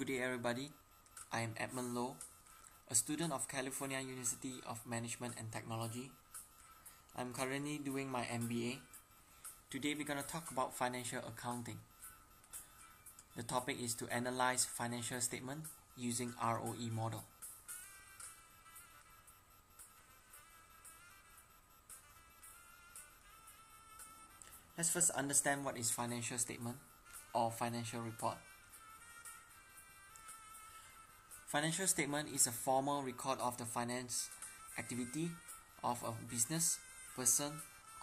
Good day everybody, I am Edmund Low, a student of California University of Management and Technology. I'm currently doing my MBA. Today we're going to talk about financial accounting. The topic is to analyze financial statement using ROE model. Let's first understand what is financial statement or financial report. Financial statement is a formal record of the finance activity of a business, person,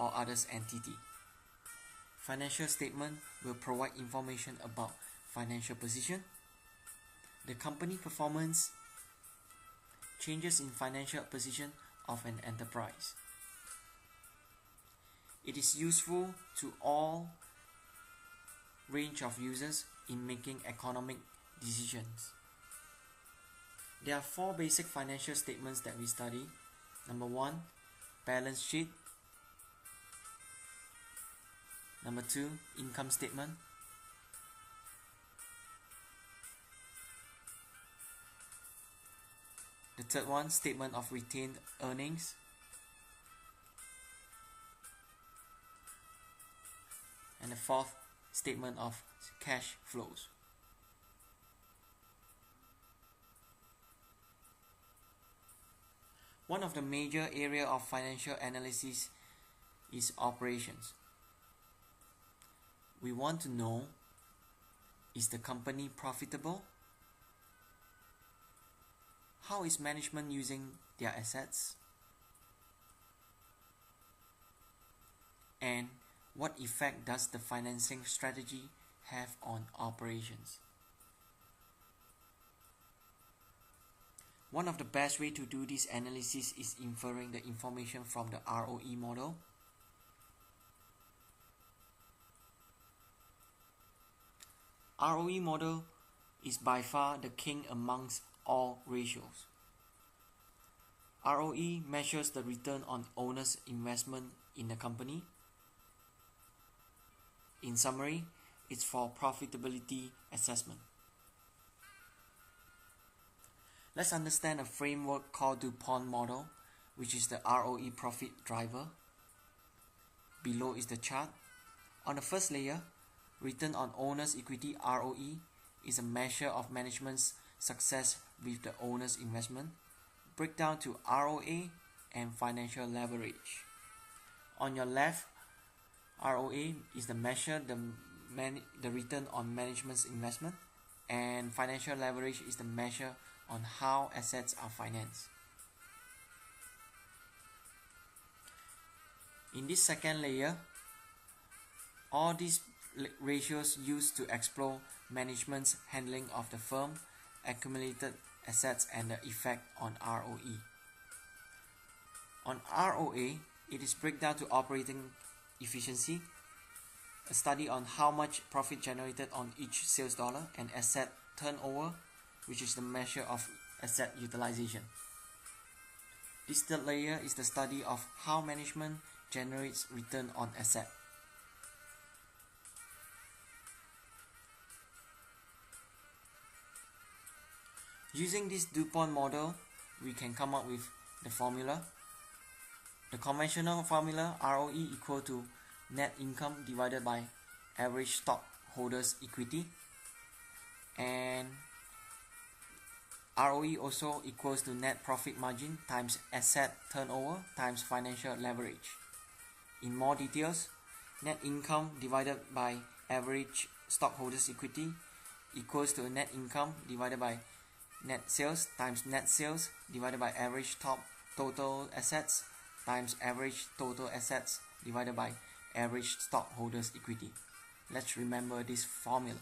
or others entity. Financial statement will provide information about financial position, the company performance, changes in financial position of an enterprise. It is useful to all range of users in making economic decisions. There are four basic financial statements that we study. Number one, balance sheet. Number two, income statement. The third one, statement of retained earnings. And the fourth, statement of cash flows. One of the major area of financial analysis is operations. We want to know, is the company profitable? How is management using their assets? And what effect does the financing strategy have on operations? One of the best way to do this analysis is inferring the information from the ROE model. ROE model is by far the king amongst all ratios. ROE measures the return on owner's investment in the company. In summary, it's for profitability assessment. Let's understand a framework called DuPont model, which is the ROE profit driver. Below is the chart. On the first layer, return on owner's equity ROE is a measure of management's success with the owner's investment. Breakdown to ROA and financial leverage. On your left, ROA is the measure the return on management's investment, and financial leverage is the measure on how assets are financed. In this second layer, all these ratios used to explore management's handling of the firm, accumulated assets, and the effect on ROE. On ROA, it is breakdown to operating efficiency, a study on how much profit generated on each sales dollar, and asset turnover, which is the measure of asset utilization. This third layer is the study of how management generates return on asset. Using this DuPont model, we can come up with the formula. The conventional formula, ROE equal to net income divided by average stockholders' equity, and ROE also equals to net profit margin times asset turnover times financial leverage. In more details, net income divided by average stockholders' equity equals to net income divided by net sales times net sales divided by average total assets times average total assets divided by average stockholders' equity. Let's remember this formula.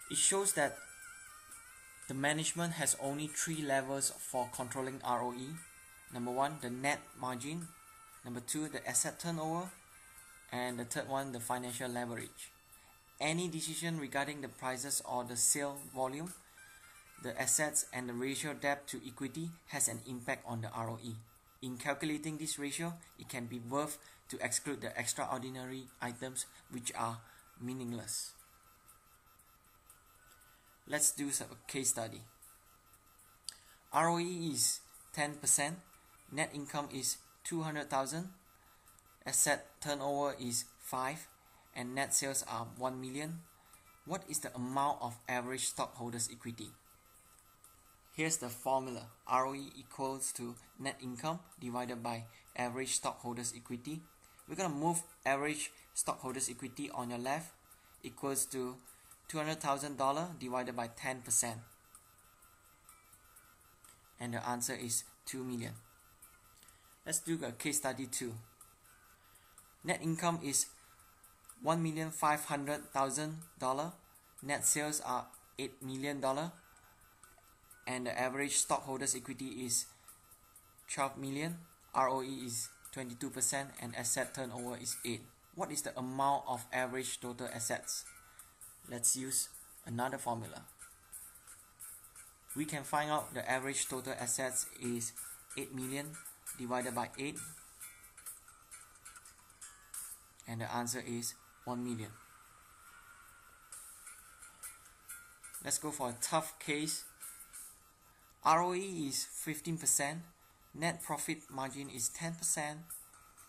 It shows that the management has only three levels for controlling ROE. Number one, the net margin. Number two, the asset turnover. And the third one, the financial leverage. Any decision regarding the prices or the sale volume, the assets, and the ratio debt to equity has an impact on the ROE. In calculating this ratio, it can be worth to exclude the extraordinary items which are meaningless. Let's do a case study. ROE is 10%, net income is 200,000, asset turnover is 5, and net sales are 1 million. What is the amount of average stockholders' equity? Here's the formula. ROE equals to net income divided by average stockholders' equity. We're going to move average stockholders' equity on your left equals to $200,000 divided by 10%. And the answer is 2 million. Let's do a case study 2. Net income is $1,500,000. Net sales are $8 million. And the average stockholders' equity is 12 million. ROE is 22% and asset turnover is 8. What is the amount of average total assets? Let's use another formula. We can find out the average total assets is 8 million divided by 8, and the answer is 1 million. Let's go for a tough case. ROE is 15%, net profit margin is 10%,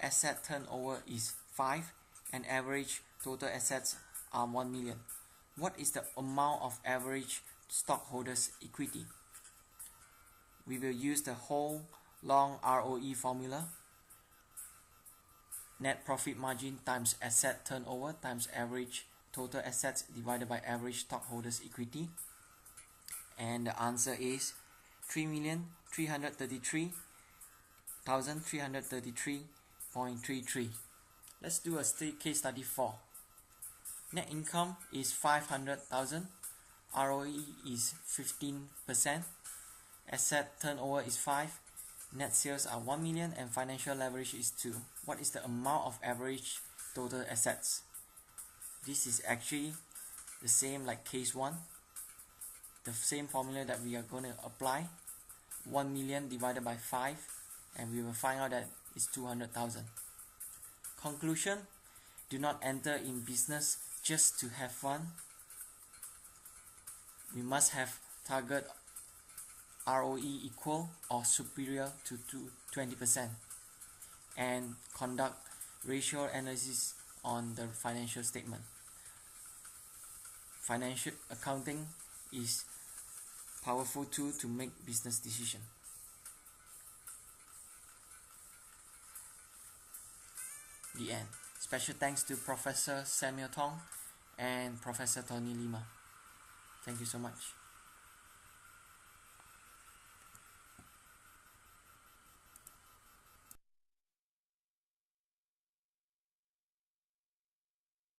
asset turnover is 5, and average total assets are 1 million. What is the amount of average stockholders' equity? We will use the whole long ROE formula. Net profit margin times asset turnover times average total assets divided by average stockholders' equity. And the answer is 3,333,333.33. Let's do a case study 4. Net income is 500,000. ROE is 15%. Asset turnover is 5. Net sales are 1 million and financial leverage is 2. What is the amount of average total assets? This is actually the same like case 1. The same formula that we are going to apply. 1 million divided by 5, and we will find out that it's 200,000. Conclusion: do not enter in business just to have fun. We must have target ROE equal or superior to 20% and conduct ratio analysis on the financial statement. Financial accounting is powerful tool to make business decision. The end. Special thanks to Professor Samuel Tong and Professor Tony Lima. Thank you so much.